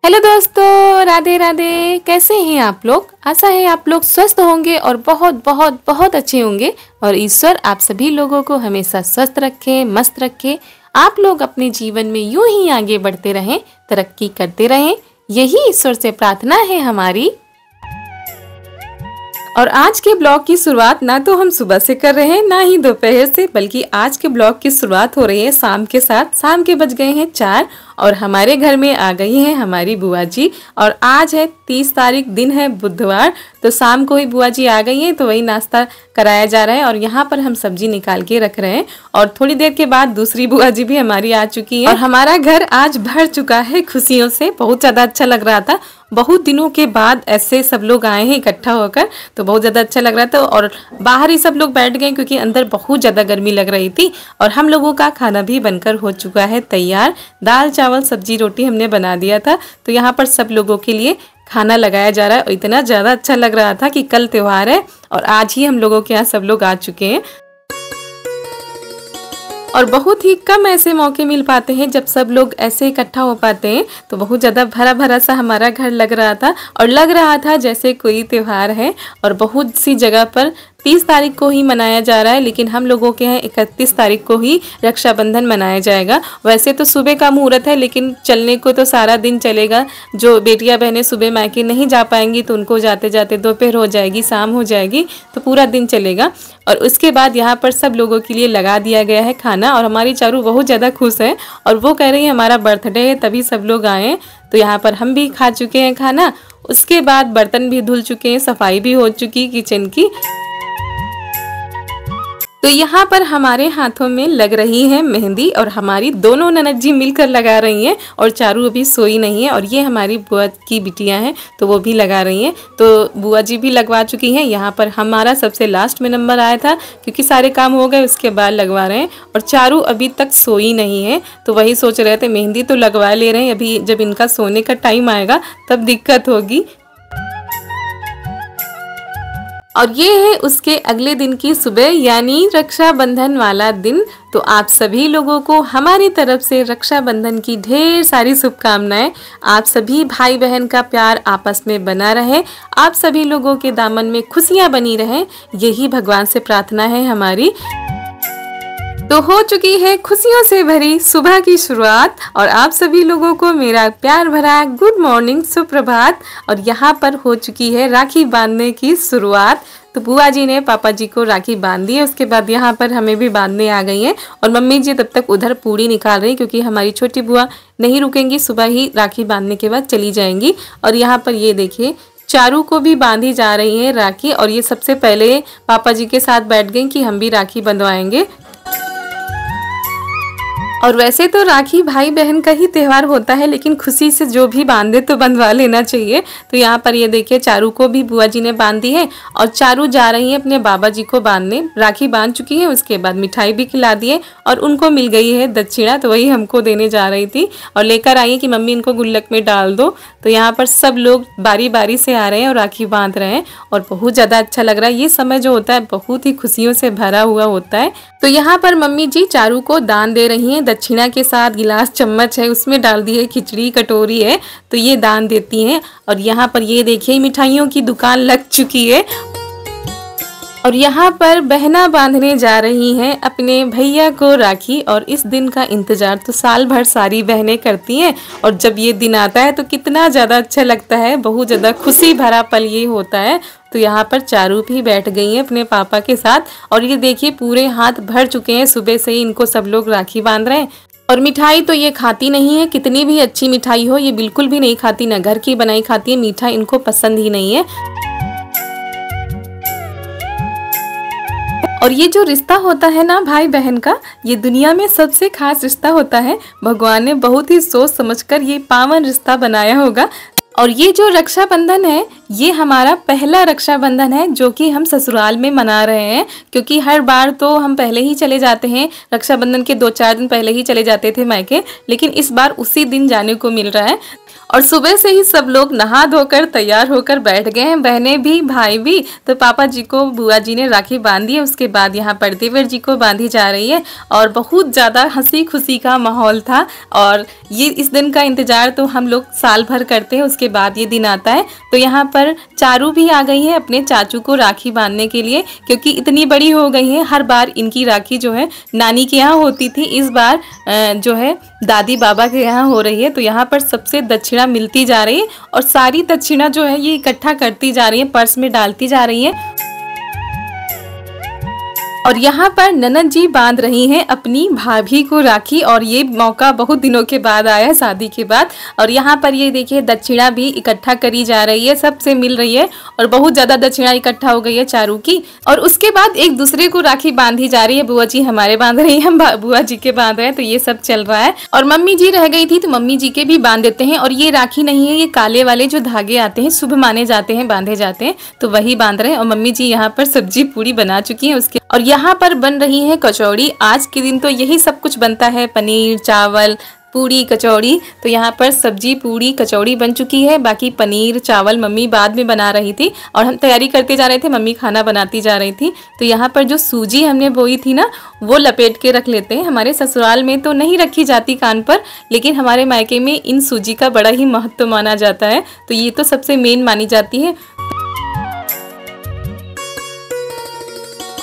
Hello दोस्तों, राधे राधे। कैसे हैं आप लोग? आशा है आप लोग स्वस्थ होंगे और बहुत बहुत बहुत अच्छे होंगे। और ईश्वर आप सभी लोगों को हमेशा स्वस्थ रखे, मस्त रखे। आप लोग अपने जीवन में यूं ही आगे बढ़ते रहें, तरक्की करते रहें, यही ईश्वर से प्रार्थना है हमारी। और आज के ब्लॉग की शुरुआत ना तो हम सुबह से कर रहे हैं ना ही दोपहर से, बल्कि आज के ब्लॉग की शुरुआत हो रही है शाम के साथ। शाम के बज गए हैं 4 और हमारे घर में आ गई हैं हमारी बुआ जी। और आज है 30 तारीख, दिन है बुधवार, तो शाम को ही बुआ जी आ गई हैं, तो वही नाश्ता कराया जा रहा है। और यहाँ पर हम सब्जी निकाल के रख रहे हैं और थोड़ी देर के बाद दूसरी बुआ जी भी हमारी आ चुकी है। और हमारा घर आज भर चुका है खुशियों से। बहुत ज़्यादा अच्छा लग रहा था, बहुत दिनों के बाद ऐसे सब लोग आए हैं इकट्ठा होकर, तो बहुत ज़्यादा अच्छा लग रहा था। और बाहर ही सब लोग बैठ गए क्योंकि अंदर बहुत ज़्यादा गर्मी लग रही थी। और हम लोगों का खाना भी बनकर हो चुका है तैयार। दाल चावल सब्जी रोटी हमने बना दिया था, तो यहाँ पर सब लोगों के लिए खाना लगाया जा रहा है। और इतना ज़्यादा अच्छा लग रहा था कि कल त्योहार है और आज ही हम लोगों के यहाँ सब लोग आ चुके हैं। और बहुत ही कम ऐसे मौके मिल पाते हैं जब सब लोग ऐसे इकट्ठा हो पाते हैं, तो बहुत ज़्यादा भरा भरा सा हमारा घर लग रहा था। और लग रहा था जैसे कोई त्योहार है। और बहुत सी जगह पर 30 तारीख को ही मनाया जा रहा है, लेकिन हम लोगों के यहाँ 31 तारीख को ही रक्षाबंधन मनाया जाएगा। वैसे तो सुबह का मुहूर्त है, लेकिन चलने को तो सारा दिन चलेगा। जो बेटियां बहनें सुबह मायके नहीं जा पाएंगी तो उनको जाते जाते दोपहर हो जाएगी, शाम हो जाएगी, तो पूरा दिन चलेगा। और उसके बाद यहाँ पर सब लोगों के लिए लगा दिया गया है खाना। और हमारी चारू बहुत ज़्यादा खुश है और वो कह रही है हमारा बर्थडे है तभी सब लोग आए। तो यहाँ पर हम भी खा चुके हैं खाना। उसके बाद बर्तन भी धुल चुके हैं, सफाई भी हो चुकी किचन की। तो यहाँ पर हमारे हाथों में लग रही है मेहंदी और हमारी दोनों ननद जी मिलकर लगा रही हैं। और चारू अभी सोई नहीं है। और ये हमारी बुआ की बिटियां हैं तो वो भी लगा रही हैं। तो बुआ जी भी लगवा चुकी हैं। यहाँ पर हमारा सबसे लास्ट में नंबर आया था क्योंकि सारे काम हो गए, उसके बाद लगवा रहे हैं। और चारू अभी तक सोई नहीं है, तो वही सोच रहे थे मेहंदी तो लगवा ले रहे हैं, अभी जब इनका सोने का टाइम आएगा तब दिक्कत होगी। और ये है उसके अगले दिन की सुबह, यानी रक्षाबंधन वाला दिन। तो आप सभी लोगों को हमारी तरफ से रक्षाबंधन की ढेर सारी शुभकामनाएं। आप सभी भाई बहन का प्यार आपस में बना रहे, आप सभी लोगों के दामन में खुशियां बनी रहें, यही भगवान से प्रार्थना है हमारी। तो हो चुकी है खुशियों से भरी सुबह की शुरुआत और आप सभी लोगों को मेरा प्यार भरा गुड मॉर्निंग, सुप्रभात। और यहाँ पर हो चुकी है राखी बांधने की शुरुआत। तो बुआ जी ने पापा जी को राखी बांध दी है, उसके बाद यहाँ पर हमें भी बांधने आ गई हैं। और मम्मी जी तब तक उधर पूड़ी निकाल रही क्योंकि हमारी छोटी बुआ नहीं रुकेंगी, सुबह ही राखी बांधने के बाद चली जाएंगी। और यहाँ पर ये देखिए चारू को भी बांधी जा रही है राखी। और ये सबसे पहले पापा जी के साथ बैठ गई कि हम भी राखी बंधवाएंगे। और वैसे तो राखी भाई बहन का ही त्योहार होता है, लेकिन खुशी से जो भी बांधे तो बंधवा लेना चाहिए। तो यहाँ पर ये देखिए चारू को भी बुआ जी ने बांध दी है और चारू जा रही है अपने बाबा जी को बांधने। राखी बांध चुकी है, उसके बाद मिठाई भी खिला दी है और उनको मिल गई है दक्षिणा, तो वही हमको देने जा रही थी। और लेकर आई है कि मम्मी इनको गुल्लक में डाल दो। तो यहाँ पर सब लोग बारी बारी से आ रहे हैं और राखी बांध रहे हैं और बहुत ज़्यादा अच्छा लग रहा है। ये समय जो होता है बहुत ही खुशियों से भरा हुआ होता है। तो यहाँ पर मम्मी जी चारू को दान दे रही हैं। दक्षिणा के साथ गिलास चम्मच है, उसमें डाल दी है खिचड़ी, कटोरी है, तो ये दान देती हैं। और यहाँ पर ये देखिए मिठाइयों की दुकान लग चुकी है। और यहाँ पर बहना बांधने जा रही हैं अपने भैया को राखी। और इस दिन का इंतजार तो साल भर सारी बहनें करती हैं और जब ये दिन आता है तो कितना ज़्यादा अच्छा लगता है, बहुत ज़्यादा खुशी भरा पल ये होता है। तो यहाँ पर चारू भी बैठ गई हैं अपने पापा के साथ। और ये देखिए पूरे हाथ भर चुके हैं, सुबह से ही इनको सब लोग राखी बांध रहे हैं। और मिठाई तो ये खाती नहीं है, कितनी भी अच्छी मिठाई हो ये बिल्कुल भी नहीं खाती, ना घर की बनाई खाती है, मीठा इनको पसंद ही नहीं है। और ये जो रिश्ता होता है ना भाई बहन का, ये दुनिया में सबसे खास रिश्ता होता है। भगवान ने बहुत ही सोच समझकर ये पावन रिश्ता बनाया होगा। और ये जो रक्षाबंधन है ये हमारा पहला रक्षाबंधन है जो कि हम ससुराल में मना रहे हैं, क्योंकि हर बार तो हम पहले ही चले जाते हैं, रक्षाबंधन के 2-4 दिन पहले ही चले जाते थे मायके, लेकिन इस बार उसी दिन जाने को मिल रहा है। और सुबह से ही सब लोग नहा धोकर तैयार होकर बैठ गए हैं, बहनें भी भाई भी। तो पापा जी को बुआ जी ने राखी बांधी है, उसके बाद यहाँ पर देवर जी को बांधी जा रही है और बहुत ज़्यादा हंसी खुशी का माहौल था। और ये इस दिन का इंतज़ार तो हम लोग साल भर करते हैं, उसके बाद ये दिन आता है। तो यहाँ पर चारू भी आ गई है अपने चाचू को राखी बांधने के लिए, क्योंकि इतनी बड़ी हो गई है। हर बार इनकी राखी जो है नानी के यहाँ होती थी, इस बार जो है दादी बाबा के यहाँ हो रही है। तो यहाँ पर सबसे दक्षिणा मिलती जा रही है और सारी दक्षिणा जो है ये इकट्ठा करती जा रही है, पर्स में डालती जा रही है। और यहाँ पर ननद जी बांध रही हैं अपनी भाभी को राखी, और ये मौका बहुत दिनों के बाद आया है शादी के बाद। और यहाँ पर ये देखिए दक्षिणा भी इकट्ठा करी जा रही है, सबसे मिल रही है और बहुत ज़्यादा दक्षिणा इकट्ठा हो गई है चारू की। और उसके बाद एक दूसरे को राखी बांधी जा रही है, बुआ जी हमारे बांध रही हैं, हम बुआ जी के बांध रहे हैं, तो ये सब चल रहा है। और मम्मी जी रह गई थी तो मम्मी जी के भी बांध देते हैं। और ये राखी नहीं है, ये काले वाले जो धागे आते हैं शुभ माने जाते हैं, बांधे जाते हैं, तो वही बांध रहे हैं। और मम्मी जी यहाँ पर सब्जी पूरी बना चुकी है उसके, और यहाँ पर बन रही है कचौड़ी। आज के दिन तो यही सब कुछ बनता है, पनीर चावल पूरी कचौड़ी। तो यहाँ पर सब्जी पूरी कचौड़ी बन चुकी है, बाकी पनीर चावल मम्मी बाद में बना रही थी और हम तैयारी करते जा रहे थे, मम्मी खाना बनाती जा रही थी। तो यहाँ पर जो सूजी हमने बोई थी ना वो लपेट के रख लेते हैं। हमारे ससुराल में तो नहीं रखी जाती कान पर, लेकिन हमारे मायके में इन सूजी का बड़ा ही महत्व माना जाता है, तो ये तो सबसे मेन मानी जाती है।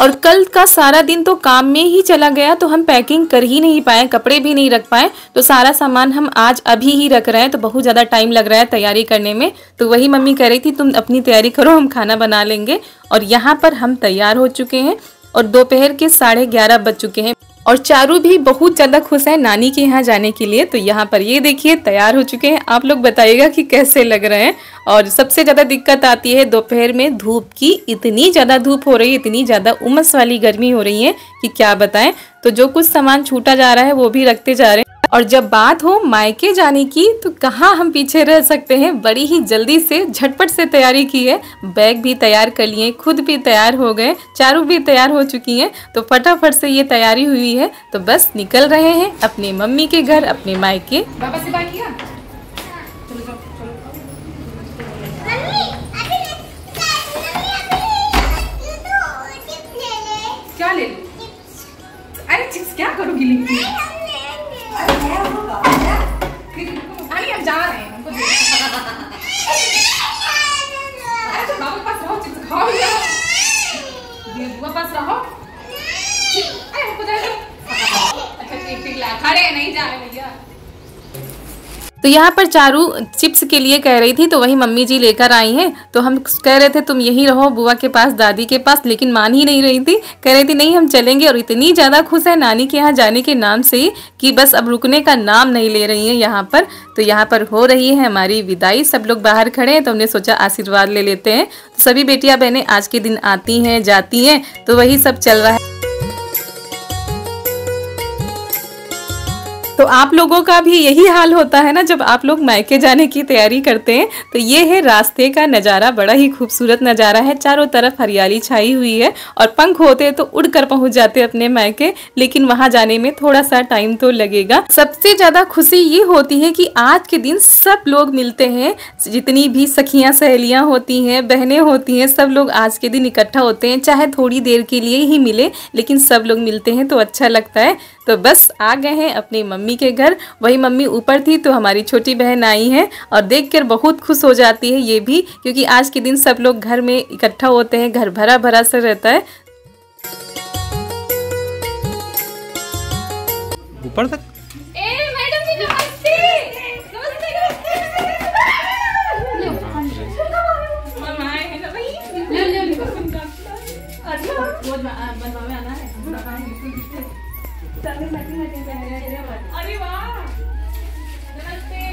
और कल का सारा दिन तो काम में ही चला गया, तो हम पैकिंग कर ही नहीं पाए, कपड़े भी नहीं रख पाए, तो सारा सामान हम आज अभी ही रख रहे हैं। तो बहुत ज़्यादा टाइम लग रहा है तैयारी करने में। तो वही मम्मी कह रही थी तुम अपनी तैयारी करो, हम खाना बना लेंगे। और यहाँ पर हम तैयार हो चुके हैं और दोपहर के 11:30 बज चुके हैं। और चारू भी बहुत ज़्यादा खुश है नानी के यहाँ जाने के लिए। तो यहाँ पर ये देखिए तैयार हो चुके हैं। आप लोग बताइएगा कि कैसे लग रहे हैं। और सबसे ज़्यादा दिक्कत आती है दोपहर में धूप की, इतनी ज़्यादा धूप हो रही है, इतनी ज़्यादा उमस वाली गर्मी हो रही है कि क्या बताएं। तो जो कुछ सामान छूटा जा रहा है वो भी रखते जा रहे हैं। और जब बात हो मायके जाने की तो कहाँ हम पीछे रह सकते हैं, बड़ी ही जल्दी से झटपट से तैयारी की है, बैग भी तैयार कर लिए, खुद भी तैयार हो गए, चारू भी तैयार हो चुकी हैं। तो फटाफट से ये तैयारी हुई है, तो बस निकल रहे हैं अपने मम्मी के घर, अपने मायके। बाबा से बाय किया? क्या ले लो? अरे चिप्स क्या करोगी लेके? अरे हम जा रहे हैं, हमको अरे तो बाबा पास रहो, चिप्स खाओ, ये बुआ पास रहो। अरे हमको दे दो। अच्छा ठीक ला, खड़े नहीं जा रहे भैया। तो यहाँ पर चारू चिप्स के लिए कह रही थी, तो वही मम्मी जी लेकर आई हैं। तो हम कह रहे थे तुम यहीं रहो बुआ के पास, दादी के पास, लेकिन मान ही नहीं रही थी, कह रही थी नहीं हम चलेंगे। और इतनी ज़्यादा खुश है नानी के यहाँ जाने के नाम से ही कि बस अब रुकने का नाम नहीं ले रही हैं यहाँ पर। तो यहाँ पर हो रही है हमारी विदाई, सब लोग बाहर खड़े हैं, तो हमने सोचा आशीर्वाद ले लेते हैं। तो सभी बेटियाँ बहनें आज के दिन आती हैं जाती हैं, तो वही सब चल रहा है। तो आप लोगों का भी यही हाल होता है ना जब आप लोग मायके जाने की तैयारी करते हैं। तो ये है रास्ते का नज़ारा, बड़ा ही खूबसूरत नज़ारा है, चारों तरफ हरियाली छाई हुई है और पंख होते तो उड़कर पहुंच जाते अपने मायके, लेकिन वहां जाने में थोड़ा सा टाइम तो लगेगा। सबसे ज़्यादा खुशी ये होती है कि आज के दिन सब लोग मिलते हैं, जितनी भी सखियाँ सहेलियाँ होती हैं, बहनें होती हैं, सब लोग आज के दिन इकट्ठा होते हैं, चाहे थोड़ी देर के लिए ही मिले, लेकिन सब लोग मिलते हैं तो अच्छा लगता है। तो बस आ गए हैं अपनी मम्मी के घर, वही मम्मी ऊपर थी तो हमारी छोटी बहन आई है और देखकर बहुत खुश हो जाती है ये भी, क्योंकि आज के दिन सब लोग घर में इकट्ठा होते हैं, घर भरा भरा सा रहता है। ऊपर तक मैडम जी नमस्ते। अरे वाह नमस्ते।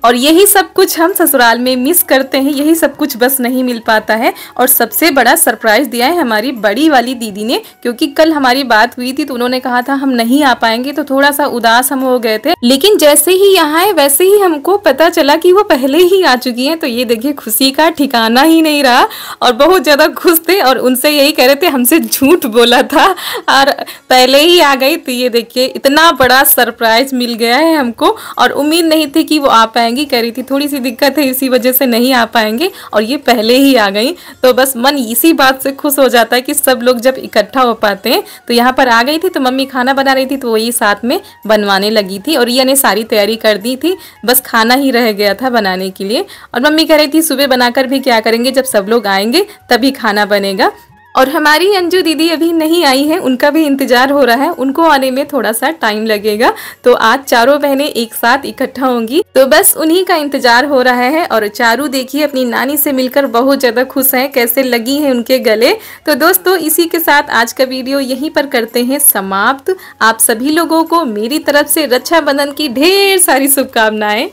और यही सब कुछ हम ससुराल में मिस करते हैं, यही सब कुछ बस नहीं मिल पाता है। और सबसे बड़ा सरप्राइज दिया है हमारी बड़ी वाली दीदी ने, क्योंकि कल हमारी बात हुई थी तो उन्होंने कहा था हम नहीं आ पाएंगे, तो थोड़ा सा उदास हम हो गए थे। लेकिन जैसे ही यहाँ है वैसे ही हमको पता चला कि वो पहले ही आ चुकी हैं। तो ये देखिए खुशी का ठिकाना ही नहीं रहा और बहुत ज्यादा खुश थे और उनसे यही कह रहे थे हमसे झूठ बोला था और पहले ही आ गई। तो ये देखिए इतना बड़ा सरप्राइज मिल गया है हमको और उम्मीद नहीं थी कि वो आ पाएंगी, कह रही थी थोड़ी सी दिक्कत है इसी वजह से नहीं आ पाएंगे, और ये पहले ही आ गई। तो बस मन इसी बात से खुश हो जाता है कि सब लोग जब इकट्ठा हो पाते हैं। तो यहाँ पर आ गई थी तो मम्मी खाना बना रही थी तो वही साथ में बनवाने लगी थी और रिया ने सारी तैयारी कर दी थी, बस खाना ही रह गया था बनाने के लिए। और मम्मी कह रही थी सुबह बनाकर भी क्या करेंगे, जब सब लोग आएंगे तभी खाना बनेगा। और हमारी अंजू दीदी अभी नहीं आई है, उनका भी इंतजार हो रहा है, उनको आने में थोड़ा सा टाइम लगेगा। तो आज चारों बहनें एक साथ इकट्ठा होंगी, तो बस उन्हीं का इंतजार हो रहा है। और चारू देखिए अपनी नानी से मिलकर बहुत ज्यादा खुश है, कैसे लगी है उनके गले। तो दोस्तों इसी के साथ आज का वीडियो यहीं पर करते हैं समाप्त। आप सभी लोगों को मेरी तरफ से रक्षाबंधन की ढेर सारी शुभकामनाएं।